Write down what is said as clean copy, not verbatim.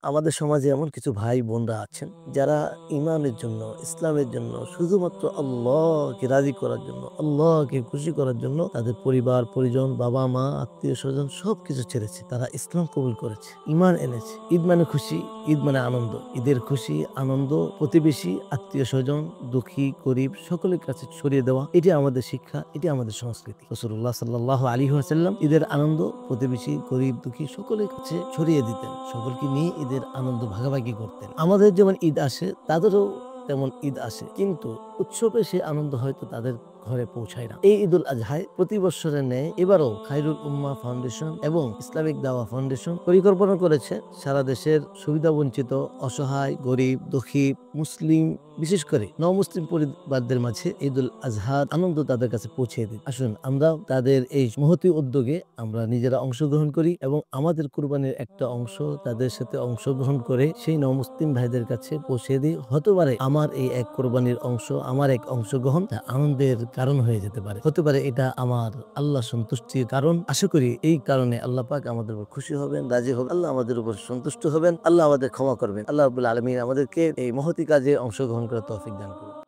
আমাদের সমাজে এমন কিছু ভাই বোনরা আছেন যারা ইমানের জন্য, ইসলামের জন্য, শুধুমাত্র আল্লাহকে রাজি করার জন্য, আল্লাহকে খুশি করার জন্য তাদের পরিবার পরিজন, বাবা মা, আত্মীয় স্বজন সবকিছু ছেড়েছে। তারা ইসলাম কবুল করেছে, ইমান এনেছে। ঈদ মানে খুশি, ঈদ মানে আনন্দ। ঈদের খুশি আনন্দ প্রতিবেশী, আত্মীয় স্বজন, দুঃখী গরিব সকলের কাছে ছড়িয়ে দেওয়া, এটি আমাদের শিক্ষা, এটি আমাদের সংস্কৃতি। রাসূলুল্লাহ সাল্লাল্লাহু আলাইহি ওয়াসাল্লাম ঈদের আনন্দ প্রতিবেশী গরিব দুঃখী সকলের কাছে ছড়িয়ে দিতেন, সকলকে নিয়ে ঈদের আনন্দ ভাগাভাগি করতেন। আমাদের যেমন ঈদ আসে তাদেরও তেমন ঈদ আসে, কিন্তু উৎসবে সে আনন্দ হয়তো তাদের ঘরে পৌঁছায় না। এই ঈদুল আজহায় প্রতি বছরের ন্যায় এবারও খায়রুল উম্মাহ ফাউন্ডেশন এবং ইসলামিক দাওয়া ফাউন্ডেশন পরিকল্পনা করেছে সারা দেশের সুবিধাবঞ্চিত, অসহায়, গরিব, দুঃখী, মুসলিম, বিশেষ করে নমুসলিম পরিবারদের মাঝে ঈদুল আজহার আনন্দ তাদের কাছে পৌঁছে দিই। আসুন আমরা তাদের এই মহতী উদ্যোগে আমরা নিজেরা অংশগ্রহণ করি এবং আমাদের কুরবানির একটা অংশ তাদের সাথে অংশগ্রহণ করে সেই নমুসলিম ভাইদের কাছে পৌঁছে দিই। হতে পারে আমার এই এক কোরবানির অংশ, আমার এক অংশগ্রহণ আনন্দের কারণ হয়ে যেতে পারে, হতে পারে এটা আমার আল্লাহ সন্তুষ্টির কারণ। আশা করি এই কারণে আল্লাহ পাক আমাদের উপর খুশি হবেন, রাজি হবেন, আল্লাহ আমাদের উপর সন্তুষ্ট হবেন, আল্লাহ আমাদের ক্ষমা করবেন। আল্লাহ রাব্বুল আলামিন আমাদেরকে এই মহতী কাজে অংশগ্রহণ করার তৌফিক দান করুন।